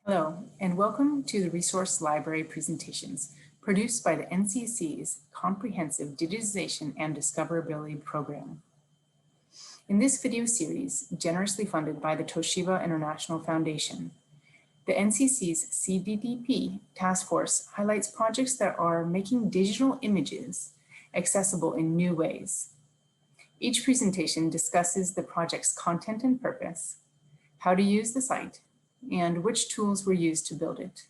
Hello, and welcome to the Resource Library presentations produced by the NCC's Comprehensive Digitization and Discoverability Program. In this video series, generously funded by the Toshiba International Foundation, the NCC's CDDP task force highlights projects that are making digital images accessible in new ways. Each presentation discusses the project's content and purpose, how to use the site, and which tools were used to build it.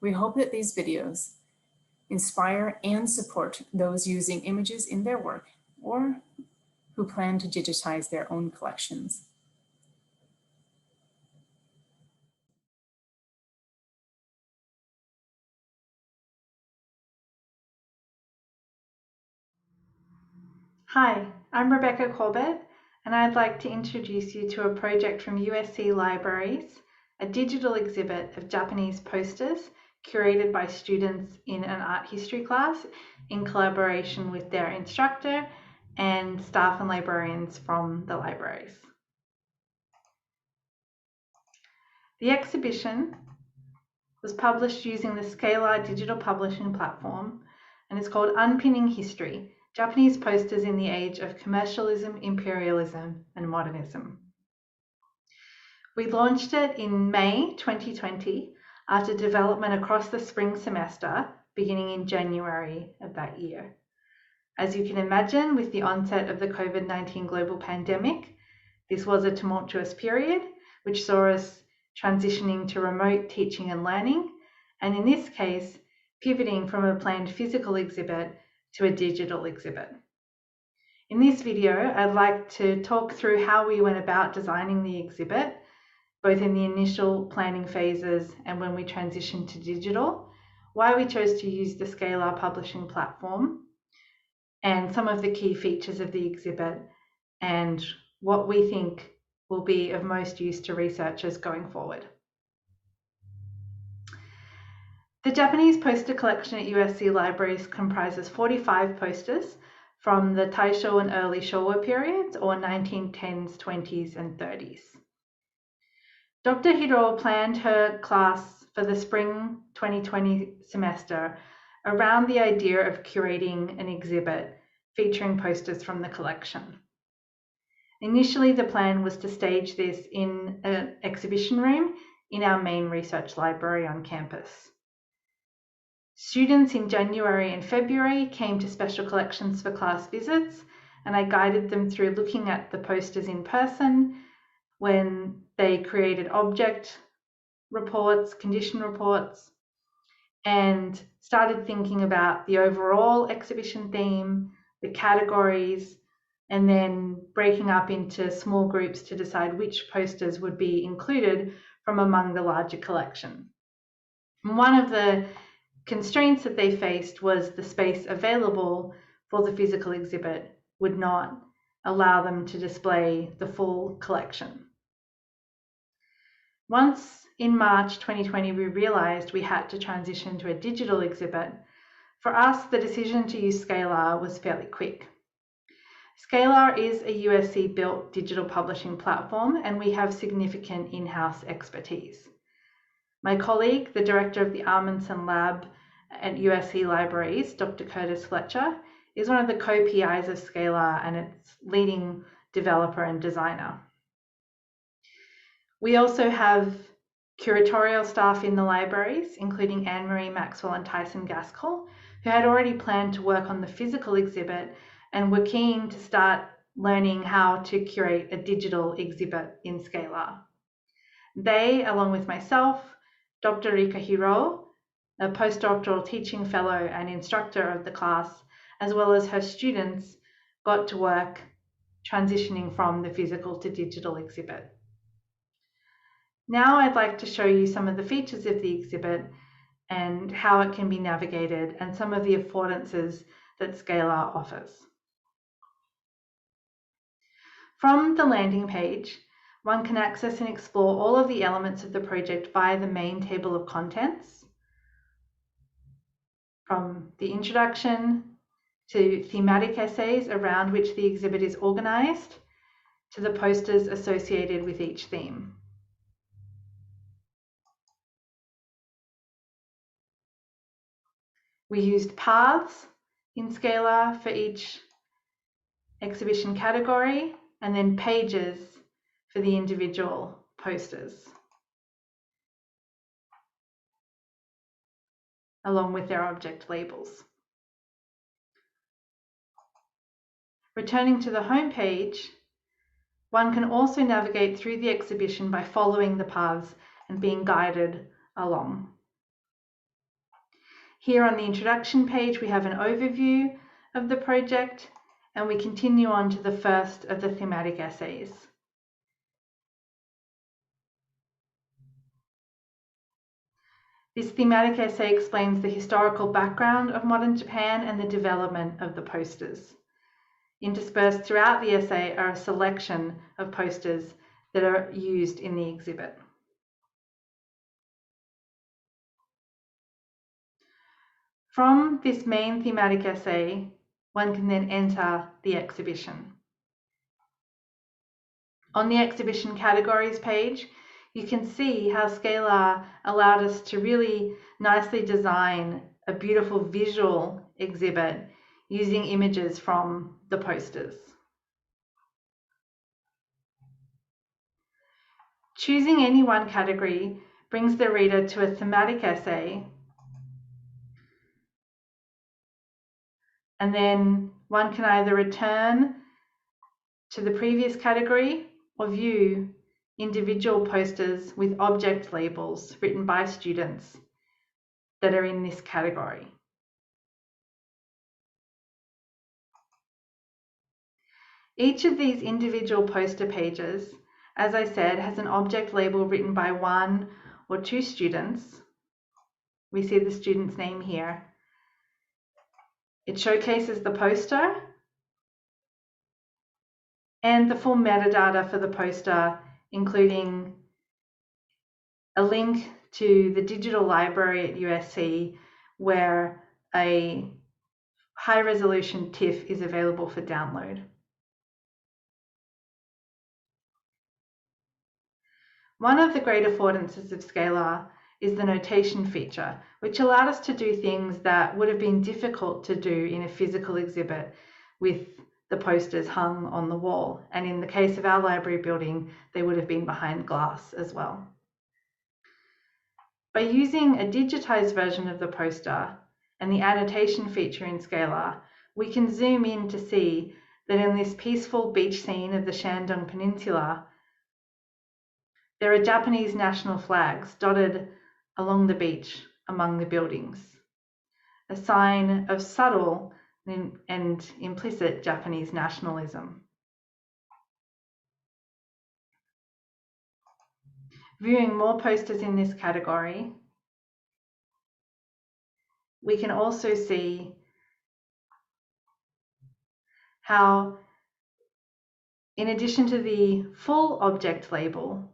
We hope that these videos inspire and support those using images in their work or who plan to digitize their own collections. Hi, I'm Rebecca Corbett, and I'd like to introduce you to a project from USC Libraries, a digital exhibit of Japanese posters curated by students in an art history class in collaboration with their instructor and staff and librarians from the libraries. The exhibition was published using the Scalar digital publishing platform and is called Unpinning History: Japanese Posters in the Age of Commercialism, Imperialism, and Modernism. We launched it in May 2020 after development across the spring semester, beginning in January of that year. As you can imagine, with the onset of the COVID-19 global pandemic, this was a tumultuous period, which saw us transitioning to remote teaching and learning, and in this case, pivoting from a planned physical exhibit to a digital exhibit. In this video, I'd like to talk through how we went about designing the exhibit, both in the initial planning phases and when we transitioned to digital, why we chose to use the Scalar publishing platform, and some of the key features of the exhibit, and what we think will be of most use to researchers going forward. The Japanese poster collection at USC Libraries comprises 45 posters from the Taisho and early Showa periods, or 1910s, 20s, and 30s. Dr. Hiro planned her class for the spring 2020 semester around the idea of curating an exhibit featuring posters from the collection. Initially, the plan was to stage this in an exhibition room in our main research library on campus. Students in January and February came to special collections for class visits, and I guided them through looking at the posters in person when they created object reports, condition reports, and started thinking about the overall exhibition theme, the categories, and then breaking up into small groups to decide which posters would be included from among the larger collection. And one of the constraints that they faced was the space available for the physical exhibit would not allow them to display the full collection. Once in March 2020, we realized we had to transition to a digital exhibit. For us, the decision to use Scalar was fairly quick. Scalar is a USC-built digital publishing platform, and we have significant in-house expertise. My colleague, the director of the Amundsen Lab at USC Libraries, Dr. Curtis Fletcher, is one of the co-PIs of Scalar and its leading developer and designer. We also have curatorial staff in the libraries, including Anne-Marie Maxwell and Tyson Gaskell, who had already planned to work on the physical exhibit and were keen to start learning how to curate a digital exhibit in Scalar. They, along with myself, Dr. Rika Hiro, a postdoctoral teaching fellow and instructor of the class, as well as her students, got to work transitioning from the physical to digital exhibit. Now I'd like to show you some of the features of the exhibit and how it can be navigated and some of the affordances that Scalar offers. From the landing page, one can access and explore all of the elements of the project via the main table of contents, from the introduction to thematic essays around which the exhibit is organized, to the posters associated with each theme. We used paths in Scalar for each exhibition category, and then pages for the individual posters, along with their object labels. Returning to the home page, one can also navigate through the exhibition by following the paths and being guided along. Here on the introduction page, we have an overview of the project, and we continue on to the first of the thematic essays. This thematic essay explains the historical background of modern Japan and the development of the posters. Interspersed throughout the essay are a selection of posters that are used in the exhibit. From this main thematic essay, one can then enter the exhibition. On the exhibition categories page, you can see how Scalar allowed us to really nicely design a beautiful visual exhibit using images from the posters. Choosing any one category brings the reader to a thematic essay, and then one can either return to the previous category or view individual posters with object labels written by students that are in this category. Each of these individual poster pages, as I said, has an object label written by one or two students. We see the student's name here. It showcases the poster and the full metadata for the poster, including a link to the digital library at USC where a high-resolution TIFF is available for download. One of the great affordances of Scalar is the notation feature, which allowed us to do things that would have been difficult to do in a physical exhibit with the posters hung on the wall. And in the case of our library building, they would have been behind glass as well. By using a digitized version of the poster and the annotation feature in Scalar, we can zoom in to see that in this peaceful beach scene of the Shandong Peninsula, there are Japanese national flags dotted along the beach among the buildings, a sign of subtle and implicit Japanese nationalism. Viewing more posters in this category, we can also see how, in addition to the full object label,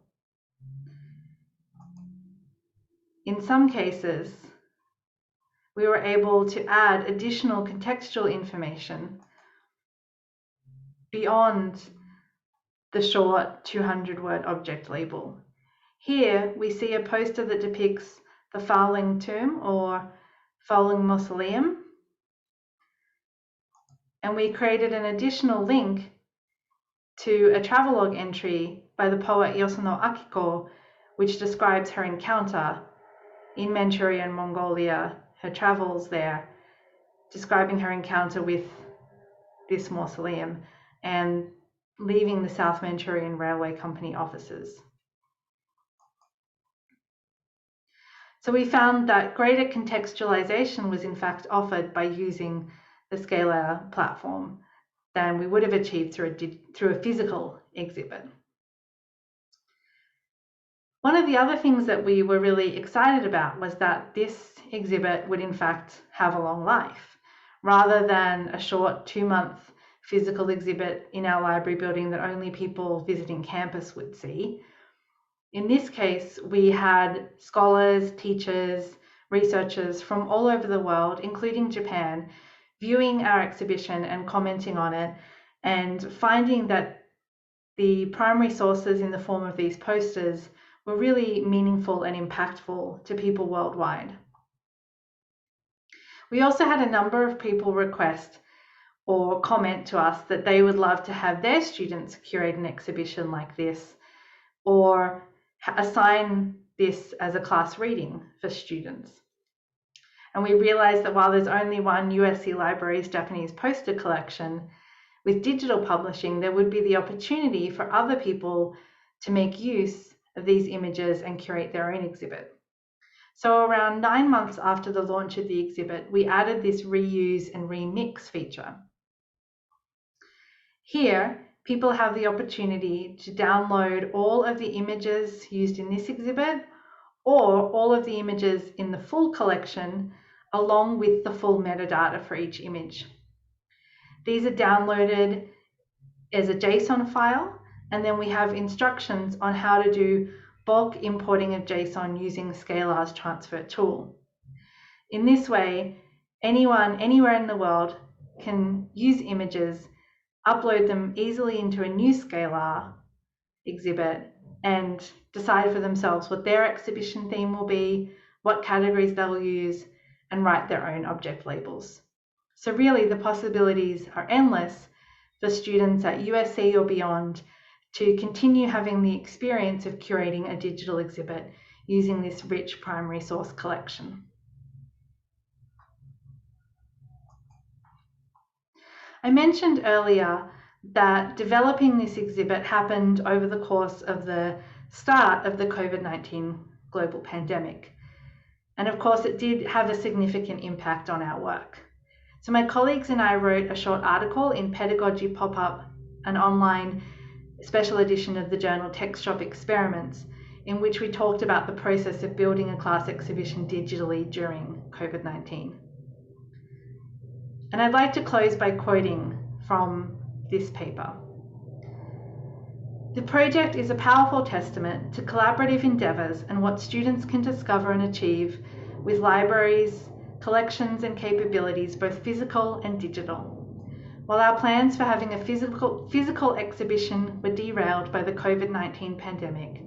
in some cases, we were able to add additional contextual information beyond the short 200-word object label. Here, we see a poster that depicts the Falling Tomb or Falling Mausoleum, and we created an additional link to a travelogue entry by the poet Yosuno Akiko, which describes her encounter in Manchuria and Mongolia, her travels there, describing her encounter with this mausoleum and leaving the South Manchurian Railway Company offices. So we found that greater contextualization was in fact offered by using the Scalar platform than we would have achieved through a physical exhibit. One of the other things that we were really excited about was that this exhibit would in fact have a long life, rather than a short 2-month physical exhibit in our library building that only people visiting campus would see. In this case, we had scholars, teachers, researchers from all over the world, including Japan, viewing our exhibition and commenting on it, and finding that the primary sources in the form of these posters were really meaningful and impactful to people worldwide. We also had a number of people request or comment to us that they would love to have their students curate an exhibition like this, or assign this as a class reading for students. And we realized that while there's only one USC Libraries Japanese poster collection, with digital publishing, there would be the opportunity for other people to make use of these images and curate their own exhibit. So around 9 months after the launch of the exhibit, we added this reuse and remix feature. Here, people have the opportunity to download all of the images used in this exhibit, or all of the images in the full collection, along with the full metadata for each image. These are downloaded as a JSON file, and then we have instructions on how to do bulk importing of JSON using Scalar's transfer tool. In this way, anyone, anywhere in the world can use images, upload them easily into a new Scalar exhibit, and decide for themselves what their exhibition theme will be, what categories they'll use, and write their own object labels. So really, the possibilities are endless for students at USC or beyond to continue having the experience of curating a digital exhibit using this rich primary source collection. I mentioned earlier that developing this exhibit happened over the course of the start of the COVID-19 global pandemic. And of course, it did have a significant impact on our work. So my colleagues and I wrote a short article in Pedagogy Pop-Up, an online special edition of the journal Text Shop Experiments, in which we talked about the process of building a class exhibition digitally during COVID-19. And I'd like to close by quoting from this paper. The project is a powerful testament to collaborative endeavours and what students can discover and achieve with libraries, collections and capabilities, both physical and digital. While our plans for having a physical exhibition were derailed by the COVID-19 pandemic,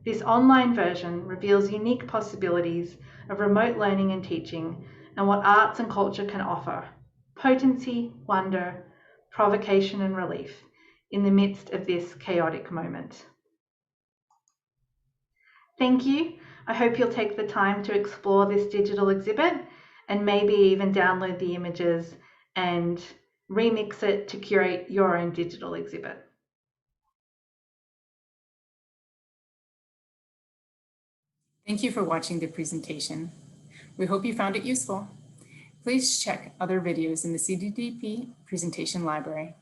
this online version reveals unique possibilities of remote learning and teaching and what arts and culture can offer: potency, wonder, provocation and relief in the midst of this chaotic moment. Thank you. I hope you'll take the time to explore this digital exhibit and maybe even download the images and remix it to curate your own digital exhibit. Thank you for watching the presentation. We hope you found it useful. Please check other videos in the CDDP presentation library.